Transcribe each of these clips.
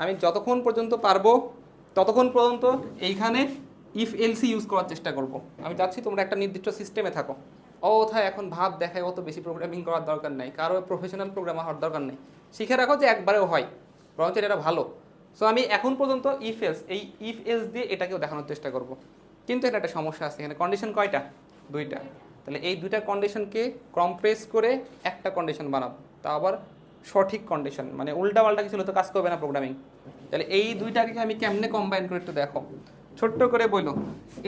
আমি যতক্ষণ পর্যন্ত পারবো ততক্ষণ পর্যন্ত এইখানে ইফ এলসি ইউজ করার চেষ্টা করব। আমি চাচ্ছি তোমরা একটা নির্দিষ্ট সিস্টেমে থাকো, অথায় এখন ভাব দেখায় অত বেশি প্রোগ্রামিং করার দরকার নাই, কারো প্রফেশনাল প্রোগ্রামার হওয়ার দরকার নেই, শিখে রাখো যে একবারেও হয়, বরঞ্চ এটা ভালো। সো আমি এখন পর্যন্ত ইফ এলস, এই ইফ এলস দিয়ে এটাকেও দেখানোর চেষ্টা করব। কিন্তু এখানে একটা সমস্যা আছে, এখানে কন্ডিশন কয়টা? দুইটা। তাহলে এই দুইটা কন্ডিশনকে কম্প্রেস করে একটা কন্ডিশন বানাবো, তা আবার সঠিক কন্ডিশন, মানে উল্টা পাল্টা কিছু হলে তো কাজ করবে না প্রোগ্রামিং। তাহলে এই দুইটাকে আমি কেমনে কম্বাইন করে একটু দেখো, ছোট্ট করে বললো।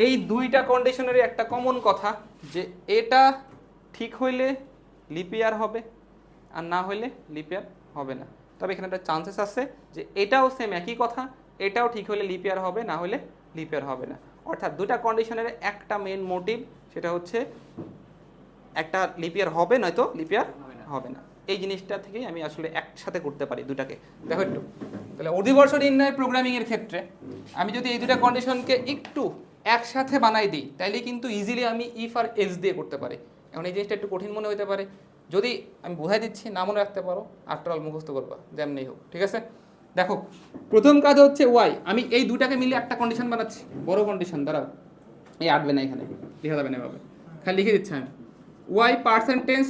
এই দুইটা কন্ডিশনেরই একটা কমন কথা, যে এটা ঠিক হইলে লিপিয়ার হবে, আর না হইলে লিপিয়ার হবে না। তবে এখানে একটা চান্সেস আছে যে এটাও সেম একই কথা, এটাও ঠিক হলে লিপিয়ার হবে, না হলে লিপিয়ার হবে না। অর্থাৎ দুটা কন্ডিশনের একটা মেন মোটিভ, সেটা হচ্ছে একটা লিপিয়ার হবে, নয়তো লিপিয়ার হবে না। এই জিনিসটা থেকেই আমি আসলে একসাথে করতে পারি দুটাকে। দেখো একটু, তাহলে অধিবর্ষ নির্ণয় প্রোগ্রামিংয়ের ক্ষেত্রে আমি যদি এই দুটা কন্ডিশনকে একটু একসাথে বানাই দিই, তাইলে কিন্তু ইজিলি আমি ইফ আর এলস দিয়ে করতে পারি। এখন এই জিনিসটা একটু কঠিন মনে হতে পারে, যদি আমি বোঝাই দিচ্ছি না মনে রাখতে পারো, আফটার অল মুখস্থ করবা যেমনি হোক, ঠিক আছে? দেখো, প্রথম কাজ হচ্ছে ওয়াই, আমি এই দুটাকে মিলে একটা কন্ডিশন বানাচ্ছি, বড় কন্ডিশন। দাঁড়াও, এই আটবে না, এখানে লেখা যাবে না এভাবে, খালি লিখে দিচ্ছি আমি। Y percentage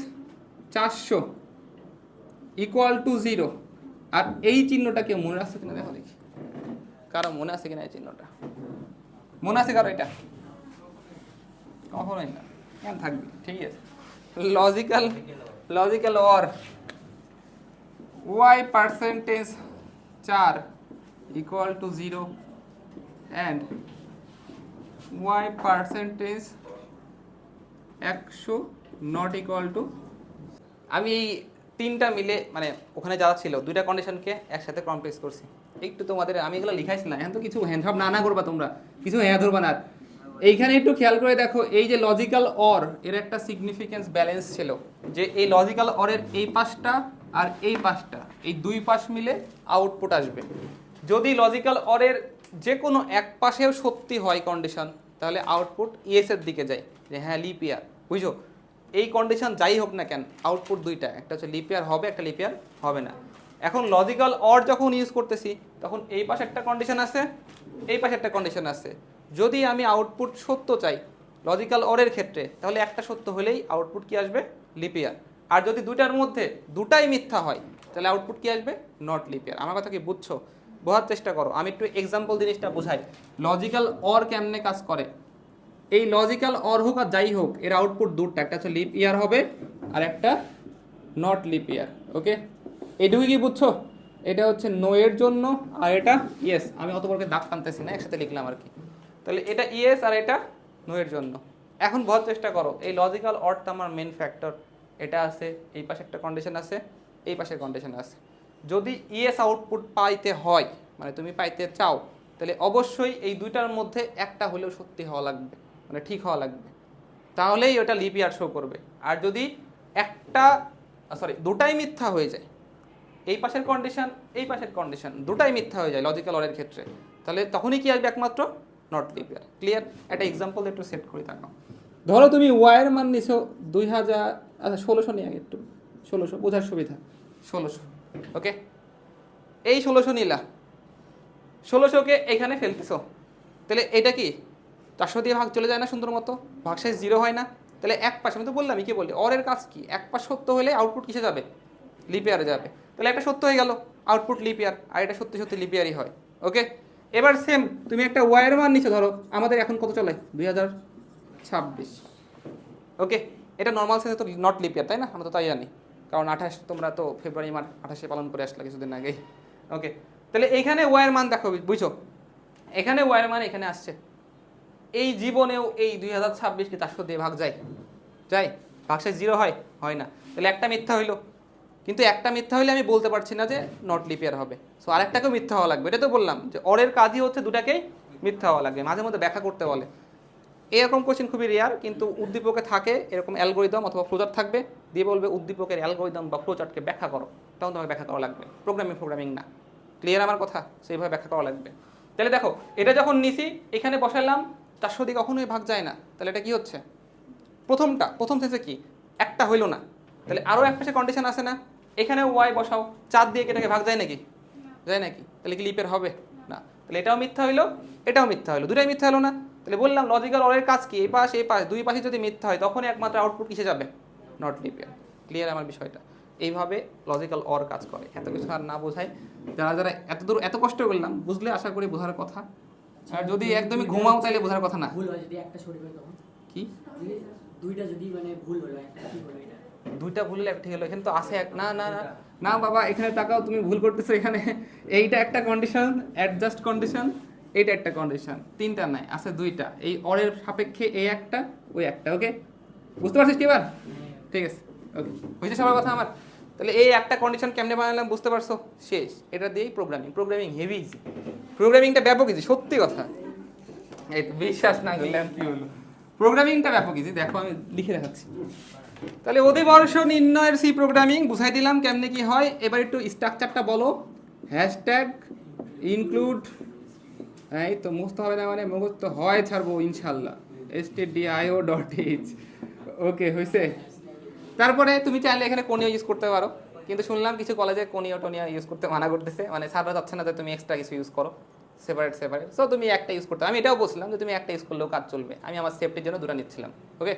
400 equal to 0। আর এই চিহ্নটা কেউ মনে রাখছে কিনা দেখো দেখি, কারো মনে আছে কিনা এই চিহ্নটা? মনে আছে কারো এটা? কখনোই না, কেন থাকবে, ঠিক আছে। Logical logical or Y percentage 4 equal to 0 and Y percentage 100 not equal to. আমি এই তিনটা মিলে, মানে ওখানে যারা ছিল দুইটা কন্ডিশনকে একসাথে কমপ্লেক্স করছি। একটু তোমাদের আমি এগুলো লিখাইছি না, এখন তো কিছু হ্যান্ড না করবা তোমরা, কিছু হ্যাঁ ধরবা না। এইখানে একটু খেয়াল করে দেখো, এই যে লজিক্যাল অর, এর একটা সিগনিফিকেন্স ব্যালেন্স ছিল, যে এই লজিক্যাল অরের এই পাশটা আর এই পাশটা, এই দুই পাশ মিলে আউটপুট আসবে। যদি লজিক্যাল অরের যে কোনো এক পাশেও সত্যি হয় কন্ডিশন, তাহলে আউটপুট ইয়েস এর দিকে যায়, যে হ্যাঁ লিপিয়ার, বুঝো? এই কন্ডিশন যাই হোক না কেন, আউটপুট দুইটা, একটা হচ্ছে লিপিয়ার হবে, একটা লিপিয়ার হবে না। এখন লজিক্যাল অর যখন ইউজ করতেছি, তখন এই পাশে একটা কন্ডিশন আছে, এই পাশে একটা কন্ডিশন আছে। যদি আমি আউটপুট সত্য চাই লজিক্যাল অরের ক্ষেত্রে, তাহলে একটা সত্য হলেই আউটপুট কি আসবে? লিপিয়ার। আর যদি দুইটার মধ্যে দুটাই মিথ্যা হয়, তাহলে আউটপুট কি আসবে? Not leap year. আমার কথা কি বুঝছো? বোঝার চেষ্টা করো, আমি একটু এক্সাম্পল জিনিসটা বোঝাই, লজিক্যাল অর কেমনে কাজ করে। এই লজিক্যাল অর হোক আর যাই হোক, এর আউটপুট দুটো, একটা হচ্ছে লিপ ইয়ার হবে আর একটা নট লিপ ইয়ার। ওকে, এটুকু কি বুঝছো? এটা হচ্ছে নো এর জন্য, আর এটা ইয়েস। আমি অত বড়কে দাগ টানতেছি না, একসাথে লিখলাম আর কি। তাহলে এটা ইয়েস আর এটা নো এর জন্য। এখন বোঝার চেষ্টা করো, এই লজিক্যাল অরটা আমার মেন ফ্যাক্টর, এটা আছে, এই পাশে একটা কন্ডিশন আছে, এই পাশে কন্ডিশন আছে। যদি ইয়েস আউটপুট পাইতে হয়, মানে তুমি পাইতে চাও, তাহলে অবশ্যই এই দুইটার মধ্যে একটা হলেও সত্যি হওয়া লাগবে, মানে ঠিক হওয়া লাগবে, তাহলেই ওটা লিপ ইয়ার শো করবে। আর যদি একটা দুটাই মিথ্যা হয়ে যায়, এই পাশের কন্ডিশন এই পাশের কন্ডিশন দুটাই মিথ্যা হয়ে যায় লজিক্যাল অরের ক্ষেত্রে, তাহলে তখনই কি আসবে? একমাত্র নট লিপ ইয়ার। ক্লিয়ার? একটা এক্সাম্পল একটু সেট করে থাকো। ধরো তুমি ওয়াইয়ের মান নিছো 2000, আচ্ছা 1600 নিয়ে আগে একটু, 1600 বোঝার সুবিধা, 1600। ওকে, এই 1600 নিলা, 1600কে এখানে ফেলতেছো, তাহলে এটা কি 400 দিয়ে ভাগ চলে যায় না সুন্দর মতো? ভাগশেষ 0 হয় না? তাহলে এক পাশে, আমি তো বললাম কি বললি, অরের কাজ কি? এক পাশ সত্য হলে আউটপুট কিসে যাবে? লিপিয়ারে যাবে। তাহলে একটা সত্য হয়ে গেল, আউটপুট লিপিয়ার, আর এটা সত্যি সত্যি লিপিয়ারই হয়। ওকে, এবার সেম তুমি একটা ওয়াইয়ের মান নিচ্ছ, ধরো আমাদের এখন কত চলে? 2026। ওকে, এটা নর্মাল সেন্সে তো নট লিপিয়ার, তাই না? আমরা তো তাই জানি, কারণ 28, তোমরা তো ফেব্রুয়ারি মাস 28 পালন করে আসলে কিছুদিন আগেই। ওকে, তাহলে এইখানে ওয়াইয়ের মান দেখো, বুঝছো? এখানে ওয়াইয়ের মান এখানে আসছে। এই জীবনেও এই 2026 কি 400 দিয়ে ভাগ যায়? যায়? ভাগশেষ 0 হয়? হয় না। তাহলে একটা মিথ্যা হইলো, কিন্তু একটা মিথ্যা হইলে আমি বলতে পারছি না যে নট লিপিয়ার হবে। সো আরেকটাকেও মিথ্যা হওয়া লাগবে, এটা তো বললাম যে অরের কাজই হচ্ছে দুটাকেই মিথ্যা হওয়া লাগবে। মাঝে মধ্যে ব্যাখ্যা করতে বলে, এরকম কোশ্চেন খুবই রেয়ার, কিন্তু উদ্দীপকে থাকে এরকম অ্যালগোরিদম অথবা ফ্লোচার্ট থাকবে, দিয়ে বলবে উদ্দীপকের অ্যালগোরিদম বা ফ্লোচার্টকে ব্যাখ্যা করো, তখন তোমাকে ব্যাখ্যা করা লাগবে, প্রোগ্রামিং না। ক্লিয়ার আমার কথা? সেইভাবে ব্যাখ্যা করা লাগবে। তাহলে দেখো, এটা যখন নিছি এখানে বসাইলাম, 400 দিয়ে কখনোই ভাগ যায় না, তাহলে এটা কি হচ্ছে? প্রথম সেন্সে কি একটা হইলো না, তাহলে আরও এক পাশে কন্ডিশন আছে না? এখানে ওয়াই বসাও, 4 দিয়ে কি এটাকে ভাগ যায় নাকি? যায় নাকি? তাহলে কি লিপের হবে না? তাহলে এটাও মিথ্যা হইলো, এটাও মিথ্যা হইলো, দুটাই মিথ্যা হলো না? তাহলে বললাম লজিক্যাল অরের কাজ কি, এই পাশ দুই পাশে যদি মিথ্যা হয় তখনই একমাত্র আউটপুট কিসে যাবে? Not leap year. ক্লিয়ার আমার বিষয়টা? এইভাবে লজিক্যাল অর কাজ করে। এত কিছু আর না বোঝাই, যারা যারা এত দূর এত কষ্ট করলাম বুঝলে আশা করি বোঝার কথা। আর যদি একদমই ঘুমাও তাহলে বোঝার কথা না। ভুল হয় যদি একটা সঠিক হয় তখন কি দুইটা যদি মানে ভুল হলো একটা ঠিক হলো, এটা দুইটা ভুল হলে একটা ঠিক হলো? এখানে তো আছে এক, না না না না বাবা, এখানে তাকাও, তুমি ভুল করতেছো এখানে। এইটা একটা কন্ডিশন, অ্যাডজাস্ট কন্ডিশন, এইটা একটা কন্ডিশন, তিনটা নাই, আছে দুইটা। এই অরের সাপেক্ষে এই একটা, ওই একটা। ওকে, বুঝতে পারছিস কি এবার? ঠিক আছে, ওকে, হয়েছে সবার কথা আমার? তাহলে এই একটা কন্ডিশন কেমনে বানালাম বুঝতে পারছো? শেষ। এটা দিয়েই প্রোগ্রামিং হেভি ইজি, প্রোগ্রামিংটা ব্যাপক ইজি, সত্যি কথা। এই তো বিশ্বাস না করলে আর কি হলো, প্রোগ্রামিংটা ব্যাপক ইজি। দেখো আমি লিখে দেখাচ্ছি। তাহলে অধিবর্ষ নির্ণয়ের সি প্রোগ্রামিং বুঝাই দিলাম কেমনে কি হয়। এবার একটু স্ট্রাকচারটা বলো। হ্যাশট্যাগ ইনক্লুড, এই তো মুছতে হবে না মানে মুখস্থ হয় ছাড়বো ইনশাল্লাহ, stdio.h। ওকে, হয়েছে? তারপরে তুমি চাইলে এখানে কোনিও ইউজ করতে পারো, কিন্তু শুনলাম কিছু কলেজে কোনিও টোনিও ইউজ করতে মানা করতেছে, মানে স্যাররা চাচ্ছে না যে তুমি এক্সট্রা কিছু ইউজ করো, সেপারেট। সো তুমি একটা ইউজ করতে, আমি এটাও বলছিলাম যে তুমি একটা ইউজ করলেও কাজ চলবে, আমি আমার সেফটির জন্য দুটো নিচ্ছিলাম। ওকে,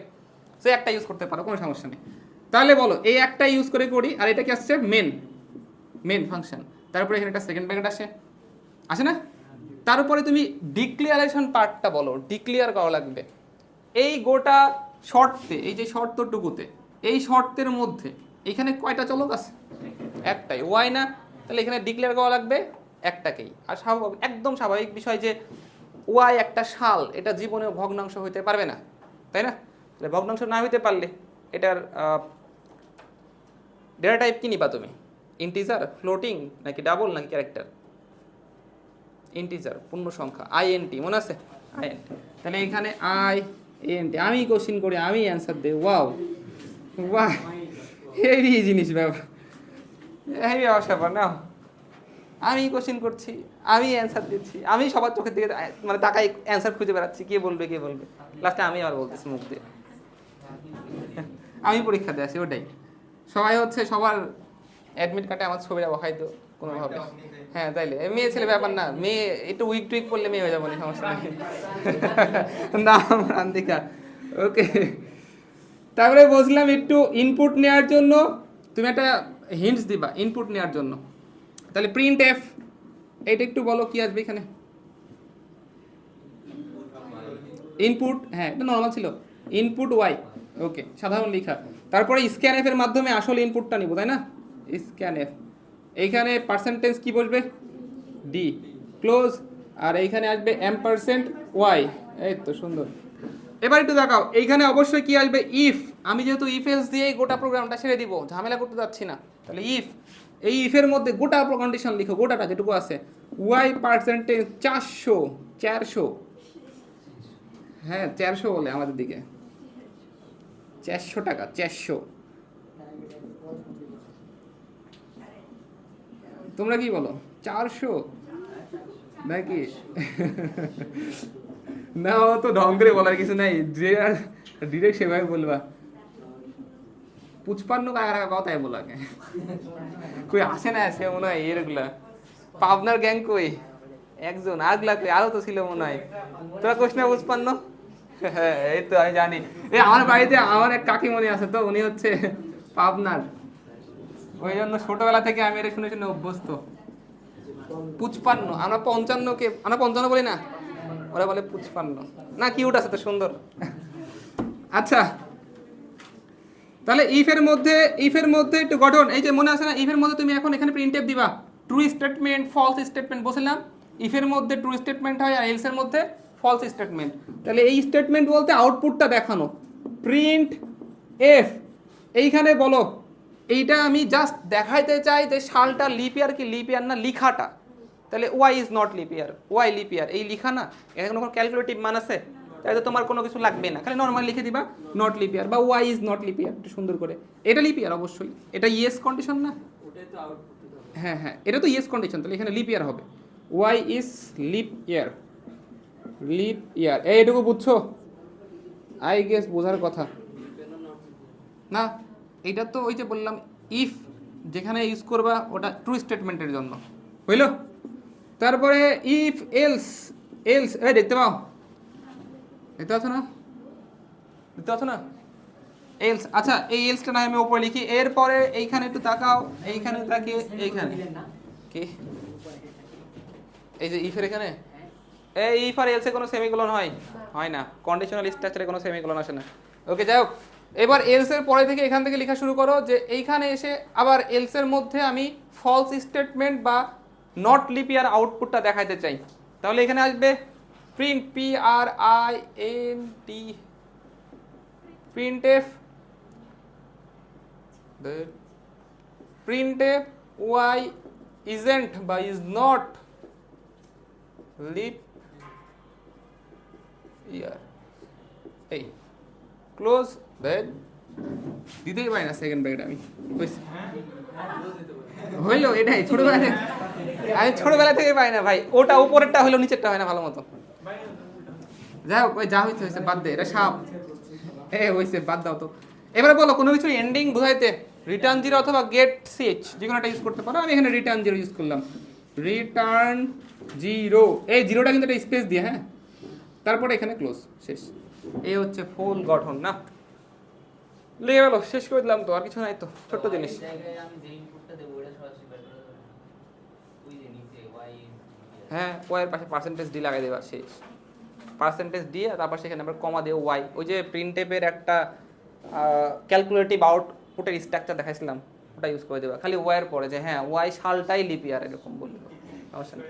সো একটা ইউজ করতে পারো, কোনো সমস্যা নেই। তাহলে বলো এই একটা ইউজ করে করি, আর এটা কি আসছে? Main function. তারপরে এখানে একটা সেকেন্ড ব্র্যাকেট আসে না? তার উপরে তুমি ডিক্লিয়ারেশন পার্টটা বলো, ডিক্লিয়ার করা লাগবে এই গোটা শর্তে, এই যে শর্তটুকুতে, এই শর্তের মধ্যে এখানে কয়টা চলক আছে? একটাই, ওয়াই না? তাহলে এখানে ডিক্লেয়ার করা লাগবে একটাকেই। আর একদম স্বাভাবিক বিষয় যে ওয়াই একটা শাল, এটা জীবনেও ভগ্নাংশ হইতে পারবে না, তাই না? তাহলে ভগ্নাংশ না হইতে পারলে এটার ডেটা টাইপ কি নিবা তুমি? ইন্টিজার, ফ্লোটিং, নাকি ডাবল, নাকি ক্যারেক্টার? ইন্টিজার, পূর্ণ সংখ্যা, আইএনটি, মনে আছে? আইএনটি। তাহলে এখানে আইএনটি, আমি কোশ্চিন করি, আমি অ্যান্সার দেই। ওয়াও, বাহ, হেভি জিনিস ব্যাপার, হেভি ব্যাপার না? আমি কোশ্চিন করছি, আমি অ্যান্সার দিচ্ছি, আমি সবার চোখের দিকে মানে তাকাই অ্যান্সার খুঁজে বেড়াচ্ছি, কে বলবে কে বলবে, লাস্টে আমি আর বলতেছি মুখ দিয়ে। আমি পরীক্ষা দিয়ে আসি, ওটাই। সবাই হচ্ছে সবার অ্যাডমিট কার্ডে আমার ছবিটা বসাইতো কোনোভাবে। হ্যাঁ, তাইলে মেয়ে ছেলে ব্যাপার না, মেয়ে একটু উইক টুইক করলে মেয়ে হয়ে যাবো না, সমস্যা নেই। নাম রান্দিকা। ওকে, তারপরে বুঝলাম একটু ইনপুট নেওয়ার জন্য তুমি একটা হিন্টস দিবা ইনপুট নেওয়ার জন্য। তাহলে প্রিন্ট এফ, এইটা একটু বলো কি আসবে এখানে? ইনপুট, হ্যাঁ এটা নর্মাল ছিল, ইনপুট ওয়াই। ওকে, সাধারণ লেখা। তারপরে স্ক্যান এফ এর মাধ্যমে আসলে ইনপুটটা নিব, তাই না? স্ক্যান এফ, এইখানে পার্সেন্টেজ কি বসবে? D, close. আর এইখানে আসবে এম% ওয়াই। এই তো সুন্দর। এবার একটু দেখাও, এইখানে অবশ্যই কি আসবে? ইফ। আমি যেহেতু ইফ এলস দিয়ে গোটা প্রোগ্রামটা ছেড়ে দিব, ঝামেলা করতে যাচ্ছি না, তাহলে ইফ, এই ইফের মধ্যে গোটা কন্ডিশন লিখো, গোটাটা যেটুকু আছে। ওয়াই পার্সেন্টেজ 400, হ্যাঁ 400 বলে আমাদের দিকে, 400 টাকা, 400। তোমরা কি বলো? 400 নাকি? না, ও তো ঢং করে বলার কিছু নাই, যে ডিরেক্ট সেভাবে বলবা। 55 কাকা পাও তাই বলাকে, কই আসে না, সে মনে হয় এরগুলা পাবনার গ্যাং কই একজন, আগলা কই, আরো তো ছিল মনে হয়। তোরা কোশ না 55? হ্যাঁ এই তো আমি জানি। এই আমার বাড়িতে আমার এক কাকিমণি আছে, তো উনি হচ্ছে পাবনার, ওই জন্য ছোটবেলা থেকে আমি এটা শুনে শুনে অভ্যস্ত। 55, আমরা 55 কে, আমরা 55 বলি না, ওরা বলে 55। না, কিউট আছে তো, সুন্দর। আচ্ছা, তাহলে ইফের মধ্যে একটু গঠন, এই যে মনে আছে না, ইফের মধ্যে তুমি এখন এখানে প্রিন্টএফ দিবা ট্রু স্টেটমেন্ট, ফলস স্টেটমেন্ট বলছিলাম। ইফের মধ্যে ট্রু স্টেটমেন্ট হয় আর এলস এর মধ্যে ফলস স্টেটমেন্ট। তাহলে এই স্টেটমেন্ট বলতে আউটপুটটা দেখানো, প্রিন্ট এফ। এইখানে বলো, এইটা আমি জাস্ট দেখাইতে চাই যে সালটা লিপ ইয়ার কি লিপ ইয়ার না, লিখাটা। তাহলে Y is not leap year, Y leap year, এই লিখা না, এখানে কোনো ক্যালকুলেটিভ মান আছে? তাহলে তোমার কোনো কিছু লাগবে না, খালি নর্মাল লিখে দিবা নট লিপ ইয়ার বা Y is not leap year, একটু সুন্দর করে। এটা লিপ ইয়ার অবশ্যই, এটা ইয়েস কন্ডিশন না? হ্যাঁ হ্যাঁ, এটা তো ইয়েস কন্ডিশন, তাহলে এখানে লিপ ইয়ার হবে, Y is leap year, leap year. এইটুকু বুঝছো? আই গেস বোঝার কথা না? এটা তো ওই যে বললাম, ইফ যেখানে ইউজ করবা ওটা ট্রু স্টেটমেন্টের জন্য, হইল? তারপরে ইফ এলস, এলস এই দেখতে পাও, দেখতে পাচ্ছ না, দেখতে পাচ্ছ না এলস। আচ্ছা এই এলসটা না আমি উপরে লিখি, এরপরে এইখানে একটু তাকাও, এইখানে তাকিয়ে এইখানে দিলেন না কি উপরে থাকে। এই যে ইফের এখানে, হ্যাঁ এই ইফ আর এলসে কোনো সেমিকোলন হয়? হয় না। কন্ডিশনাল স্ট্রাকচারে কোনো সেমিকোলন আসে না। ওকে যাই হোক, এবার এলস এর পরে থেকে এখান থেকে লেখা শুরু করো যে এইখানে এসে আবার এলস এর মধ্যে আমি ফলস স্টেটমেন্ট বা নট লিপ ইয়ার আউটপুটটা দেখাইতে চাই। তাহলে এখানে আসবে print PRINT printf, printf Y isn't বা ইজ নট লিপ ইয়ার, এই ক্লোজ দেন দিতেই পারি না সেকেন্ড ব্র্যাকেট আমি হইলো এটাই ছোটবেলা থেকে, আমি ছোটবেলা থেকে পাই না ভাই, ওটা উপরেরটা হইলো নিচেরটা হয় না ভালো মতো। যাই হোক ওই যা হয়েছে হয়েছে, বাদ দে, এটা সাপ হয়েছে, বাদ দাও তো। এবারে বলো কোনো কিছু এন্ডিং বোঝাইতে রিটার্ন জিরো অথবা গেট সিএচ যে কোনো একটা ইউজ করতে পারো। আমি এখানে রিটার্ন জিরো ইউজ করলাম, রিটার্ন জিরো, এই জিরোটা কিন্তু একটা স্পেস দিয়ে, হ্যাঁ, তারপরে এখানে ক্লোজ, শেষ। এই হচ্ছে ফুল গঠন না, লেগে গেল, শেষ করে দিলাম তো, আর কিছু নাই তো, ছোট্ট জিনিস। আমি যে ইনপুটটা দেবো ওটা সরাসরি বের করে দেবো ওই যে নিচে ওয়াই হ্যাঁ ওয়াই এর পাশে পার্সেন্টেজ ডি লাগাই দেবা, শেষ। পার্সেন্টেজ ডি আর তারপর সেখানে আবার কমা দিয়ে ওয়াই, ওই যে প্রিন্টএফের একটা ক্যালকুলেটিভ আউটপুটের স্ট্রাকচার দেখাইছিলাম, ওটা ইউজ করে দেবা খালি ওয়াই এর পরে, যে হ্যাঁ ওয়াই সালটাই লিপ ইয়ার এরকম বললো, সমস্যা নেই।